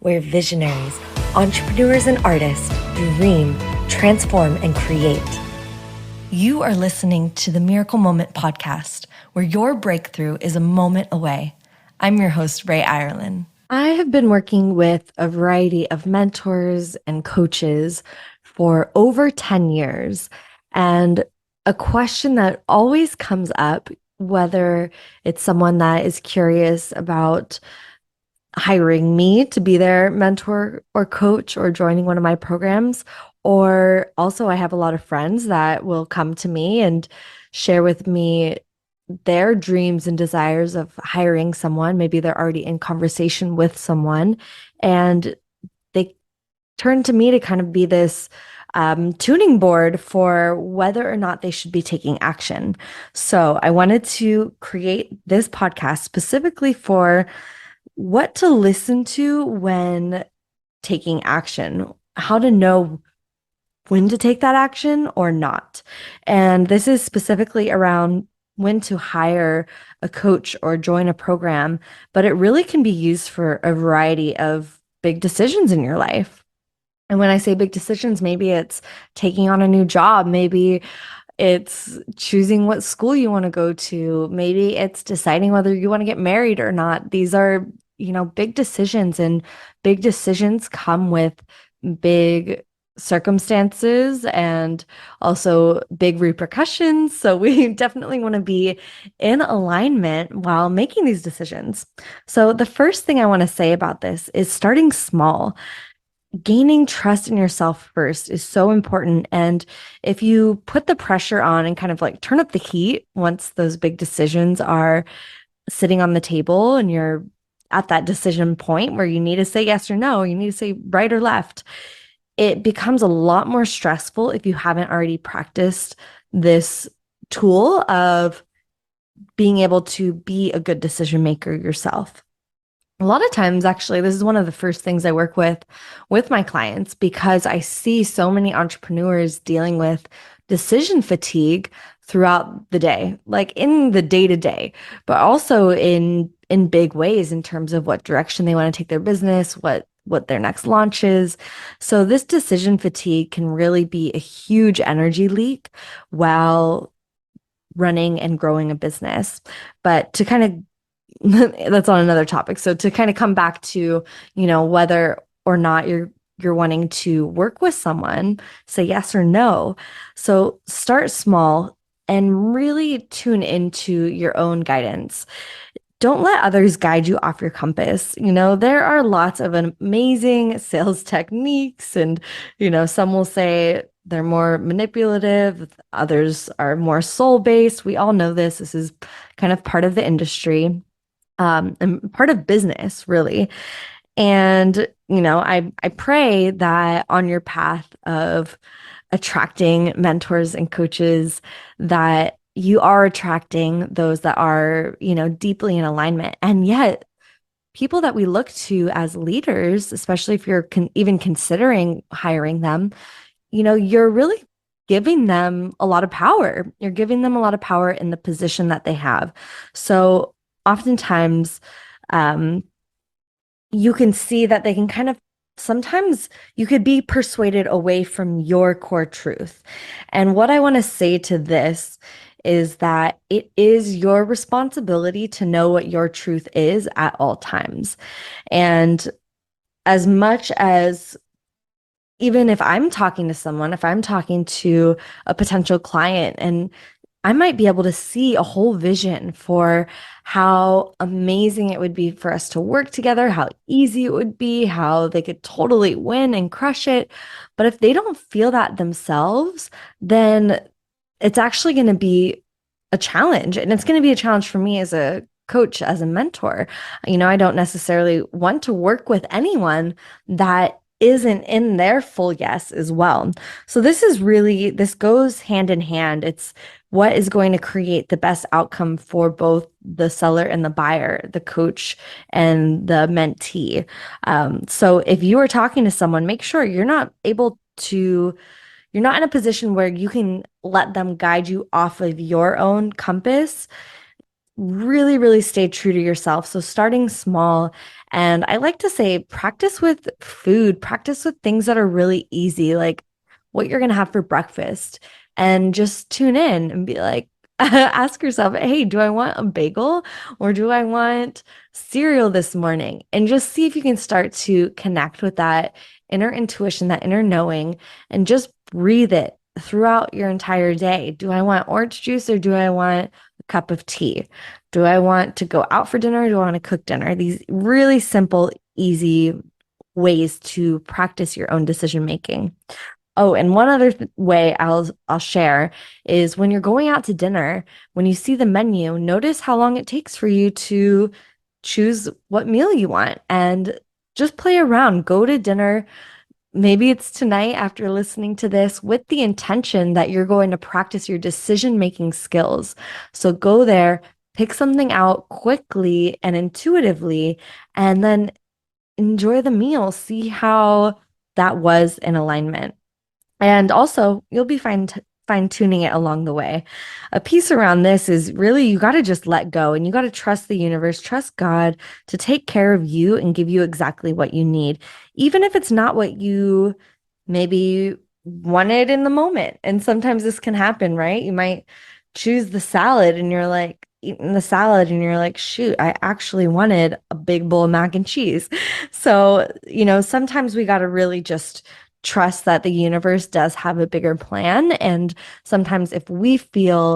where visionaries, entrepreneurs, and artists dream, transform, and create. You are listening to the Miracle Moment podcast, where your breakthrough is a moment away. I'm your host, Rae Irelan. I have been working with a variety of mentors and coaches for over 10 years. And a question that always comes up, whether it's someone that is curious about hiring me to be their mentor or coach or joining one of my programs, or also I have a lot of friends that will come to me and share with me their dreams and desires of hiring someone. Maybe they're already in conversation with someone and they turn to me to kind of be this tuning board for whether or not they should be taking action. So I wanted to create this podcast specifically for what to listen to when taking action, how to know when to take that action or not. And this is specifically around when to hire a coach or join a program, but it really can be used for a variety of big decisions in your life. And when I say big decisions, maybe it's taking on a new job, maybe it's choosing what school you want to go to, maybe it's deciding whether you want to get married or not. These are, big decisions, and big decisions come with big circumstances and also big repercussions. So we definitely want to be in alignment while making these decisions. So the first thing I want to say about this is starting small. Gaining trust in yourself first is so important. And if you put the pressure on and kind of like turn up the heat once those big decisions are sitting on the table and you're at that decision point where you need to say yes or no, you need to say right or left, it becomes a lot more stressful if you haven't already practiced this tool of being able to be a good decision maker yourself. A lot of times, actually, this is one of the first things I work with my clients, because I see so many entrepreneurs dealing with decision fatigue throughout the day, like in the day-to-day, but also in big ways in terms of what direction they want to take their business, what their next launch is. So this decision fatigue can really be a huge energy leak while running and growing a business. But to kind of that's on another topic. So to kind of come back to, whether or not you're wanting to work with someone, say yes or no. So start small and really tune into your own guidance. Don't let others guide you off your compass. There are lots of amazing sales techniques, and, some will say they're more manipulative, others are more soul-based. We all know this. This is kind of part of the industry. And part of business, really. And, I pray that on your path of attracting mentors and coaches, that you are attracting those that are, deeply in alignment. And yet, people that we look to as leaders, especially if you're even considering hiring them, you're really giving them a lot of power. You're giving them a lot of power in the position that they have. So oftentimes, you can see that they can kind of, sometimes you could be persuaded away from your core truth. And what I want to say to this is that it is your responsibility to know what your truth is at all times. And as much as, even if I'm talking to someone, if I'm talking to a potential client, and I might be able to see a whole vision for how amazing it would be for us to work together, how easy it would be, how they could totally win and crush it. But if they don't feel that themselves, then it's actually going to be a challenge. And it's going to be a challenge for me as a coach, as a mentor. I don't necessarily want to work with anyone that isn't in their full yes as well. So this goes hand in hand. It's what is going to create the best outcome for both the seller and the buyer, the coach and the mentee. So if you are talking to someone, make sure you're not in a position where you can let them guide you off of your own compass. Really, really stay true to yourself. So starting small And I like to say practice with food, practice with things that are really easy, like what you're going to have for breakfast, and just tune in and be like, ask yourself, hey, do I want a bagel or do I want cereal this morning? And just see if you can start to connect with that inner intuition, that inner knowing, and just breathe it throughout your entire day. Do I want orange juice or do I want a cup of tea? Do I want to go out for dinner or do I want to cook dinner? These really simple, easy ways to practice your own decision making. Oh, and one other way I'll share is when you're going out to dinner, when you see the menu, notice how long it takes for you to choose what meal you want and just play around. Go to dinner. Maybe it's tonight after listening to this with the intention that you're going to practice your decision-making skills. So go there, pick something out quickly and intuitively, and then enjoy the meal. See how that was in alignment. And also, you'll be fine tuning it along the way. A piece around this is really you got to just let go and you got to trust the universe, trust God to take care of you and give you exactly what you need, even if it's not what you maybe wanted in the moment. And sometimes this can happen, right? You might choose the salad and you're like, eating the salad and you're like, shoot, I actually wanted a big bowl of mac and cheese. So, sometimes we got to really just trust that the universe does have a bigger plan. And sometimes if you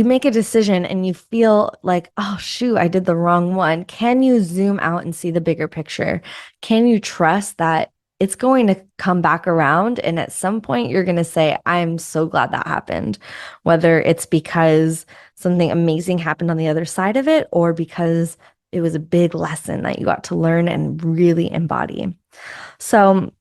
make a decision and you feel like, oh, shoot, I did the wrong one, can you zoom out and see the bigger picture? Can you trust that it's going to come back around? And at some point, you're going to say, I'm so glad that happened, whether it's because something amazing happened on the other side of it or because it was a big lesson that you got to learn and really embody. So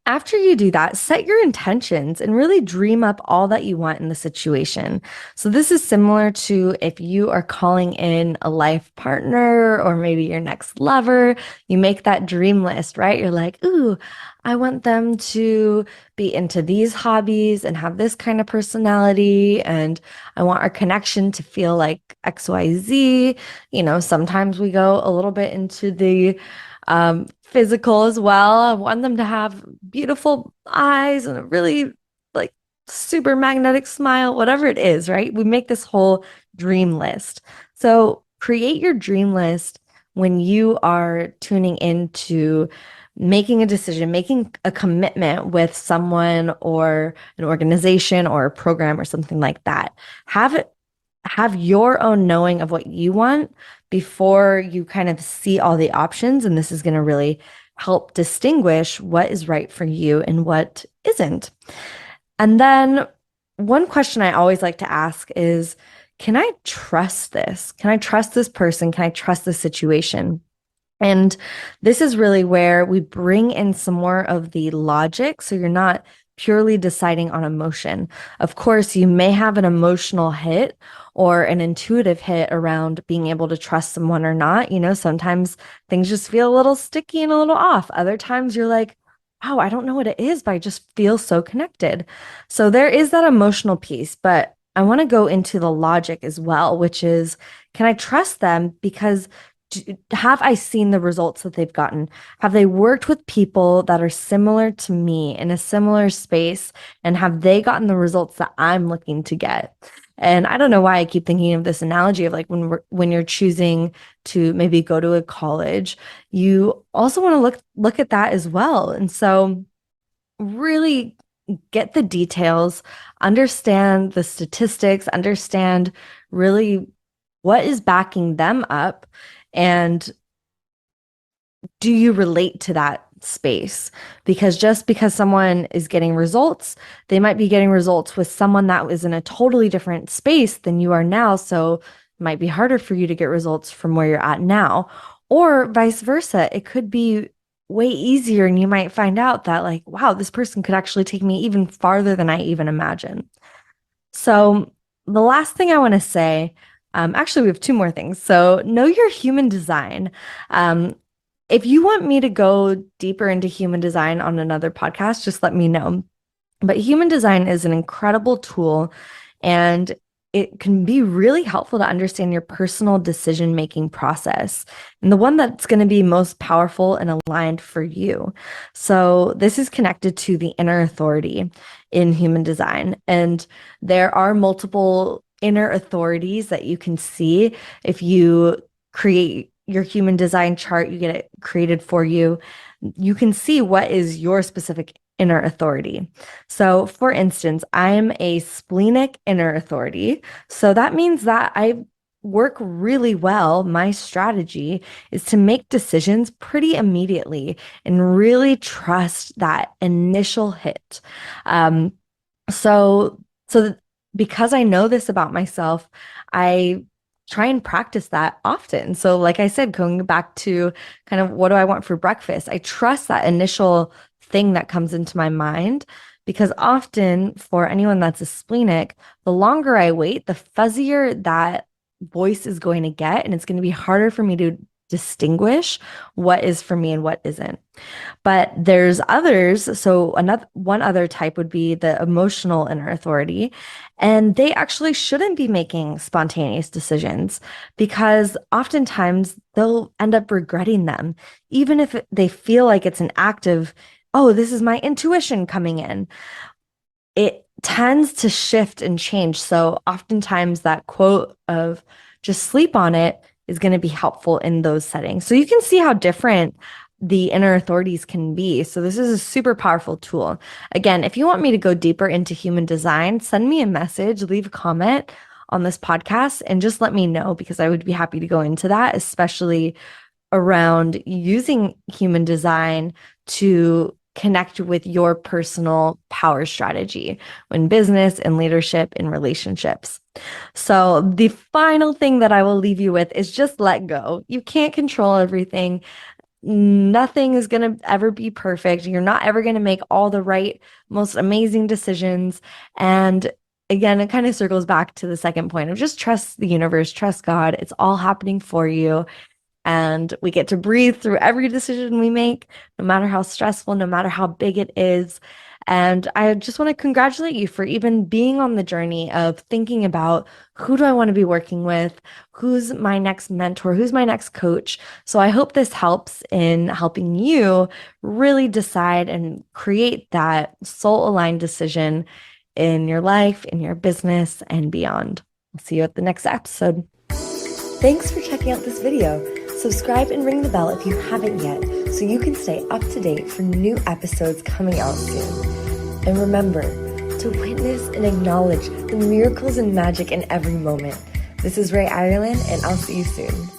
after you do that, set your intentions and really dream up all that you want in the situation. So this is similar to if you are calling in a life partner or maybe your next lover, you make that dream list, right? You're like, ooh, I want them to be into these hobbies and have this kind of personality. And I want our connection to feel like XYZ. Sometimes we go a little bit into the physical as well. I want them to have beautiful eyes and a really like super magnetic smile, whatever it is, right? We make this whole dream list. So create your dream list when you are tuning into making a decision, making a commitment with someone or an organization or a program or something like that. Have your own knowing of what you want before you kind of see all the options. And this is going to really help distinguish what is right for you and what isn't. And then one question I always like to ask is, can I trust this? Can I trust this person? Can I trust this situation? And this is really where we bring in some more of the logic. So you're not purely deciding on emotion. Of course, you may have an emotional hit or an intuitive hit around being able to trust someone or not. Sometimes things just feel a little sticky and a little off. Other times you're like, wow, I don't know what it is, but I just feel so connected. So there is that emotional piece, but I want to go into the logic as well, which is, can I trust them because have I seen the results that they've gotten? Have they worked with people that are similar to me in a similar space? And have they gotten the results that I'm looking to get? And I don't know why I keep thinking of this analogy of like when you're choosing to maybe go to a college, you also want to look at that as well. And so really get the details, understand the statistics, understand really what is backing them up, and do you relate to that space? Because just because someone is getting results, they might be getting results with someone that was in a totally different space than you are now. So it might be harder for you to get results from where you're at now, or vice versa. It could be way easier, and you might find out that, like, wow, this person could actually take me even farther than I even imagined. So the last thing I want to say, actually, we have two more things. So know your human design. If you want me to go deeper into human design on another podcast, just let me know. But human design is an incredible tool, and it can be really helpful to understand your personal decision-making process and the one that's going to be most powerful and aligned for you. So this is connected to the inner authority in human design. And there are multiple inner authorities that you can see if you create your human design chart, you get it created for you. You can see what is your specific inner authority. So, for instance, I'm a splenic inner authority. So that means that I work really well. My strategy is to make decisions pretty immediately and really trust that initial hit. Um, so, because I know this about myself, I try and practice that often. So, like I said, going back to kind of what do I want for breakfast, I trust that initial thing that comes into my mind because often for anyone that's a splenic, the longer I wait, the fuzzier that voice is going to get, and it's going to be harder for me to distinguish what is for me and what isn't. But there's others. So one other type would be the emotional inner authority. And they actually shouldn't be making spontaneous decisions because oftentimes they'll end up regretting them, even if they feel like it's an act of, oh, this is my intuition coming in. It tends to shift and change. So oftentimes that quote of just sleep on it is going to be helpful in those settings. So you can see how different the inner authorities can be. So this is a super powerful tool. Again, if you want me to go deeper into human design, send me a message, leave a comment on this podcast, and just let me know because I would be happy to go into that, especially around using human design to connect with your personal power strategy in business and leadership and relationships. So the final thing that I will leave you with is just let go. You can't control everything. Nothing is going to ever be perfect. You're not ever going to make all the right, most amazing decisions. And again, it kind of circles back to the second point of just trust the universe, trust God. It's all happening for you. And we get to breathe through every decision we make, no matter how stressful, no matter how big it is. And I just want to congratulate you for even being on the journey of thinking about who do I want to be working with? Who's my next mentor? Who's my next coach? So I hope this helps in helping you really decide and create that soul-aligned decision in your life, in your business, and beyond. I'll see you at the next episode. Thanks for checking out this video. Subscribe and ring the bell if you haven't yet so you can stay up to date for new episodes coming out soon. And remember to witness and acknowledge the miracles and magic in every moment. This is Rae Irelan, and I'll see you soon.